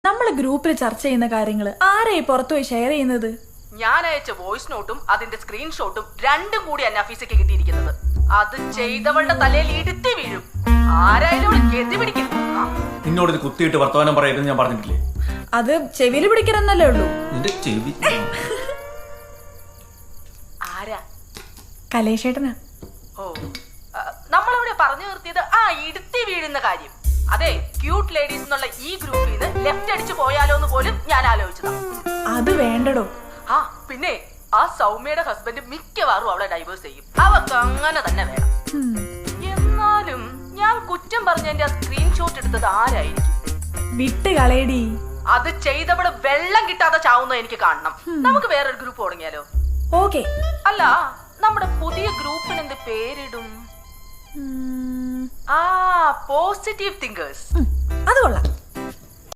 നമ്മളെ ഗ്രൂപ്പിൽ ചർച്ച ചെയ്യുന്ന കാര്യങ്ങൾ ആരെയും പുറത്തുപോയി ഷെയർ ചെയ്യുന്നത്? ഞാൻ അയച്ച വോയിസ് നോട്ടും അതിന്റെ സ്ക്രീൻഷോട്ടും രണ്ടും കൂടി അനാഫീസക്ക് കിട്ടിയിരിക്കുന്നത്. അത് ചെയ്തവളുടെ തലയിൽ ഇടുത്തി വീഴും. ആരായാലും ഗതി പിടിക്കും. നിന്നോട് ഇത് കുത്തിയിട്ട് വർത്തമാനം പറയരുതെന്ന് ഞാൻ പറഞ്ഞിട്ടില്ലേ? അത് ചെവിയിൽ പിടിക്കണമെന്നല്ലേ ഉള്ളൂ. നിന്റെ ചെവി ആരാ? കലേഷേട്ടനാ. ഓ, നമ്മളിവിടെ പറഞ്ഞു നിർത്തിയത് ആ ഇടുത്തി വീഴുന്ന കാര്യം. അതെ, ക്യൂട്ട് ലേഡീസ് എന്നുള്ള ഈ ഗ്രൂപ്പിൽ നിന്ന് ലെഫ്റ്റ് അടിച്ചു പോയാലോ എന്ന് പോലും ഞാൻ ആലോചിച്ചതാ. അത് വേണ്ടടോ. ആ പിന്നെ ആ സൗമ്യയുടെ ഹസ്ബൻഡ് മിക്കവാറും അവളെ ഡൈവേഴ്സ് ചെയ്യും. അവർക്ക് അങ്ങനെ തന്നെ വേണം. എന്നാലും ഞാൻ കുറ്റം പറഞ്ഞതിന്റെ ആ സ്ക്രീൻഷോട്ട് എടുത്തത് ആരായിരിക്കും? വിട്ട് കളയടി. അത് ചെയ്തവിടെ വെള്ളം കിട്ടാതെ ചാവുന്ന എനിക്ക് കാണണം. നമുക്ക് വേറൊരു ഗ്രൂപ്പ് തുടങ്ങിയാലോ? ഓക്കെ. അല്ല, നമ്മുടെ പുതിയ ഗ്രൂപ്പിന് എന്ത് പേരിടും? ആ, പോസിറ്റീവ് തിങ്കേഴ്സ്. അത് കൊള്ളാം.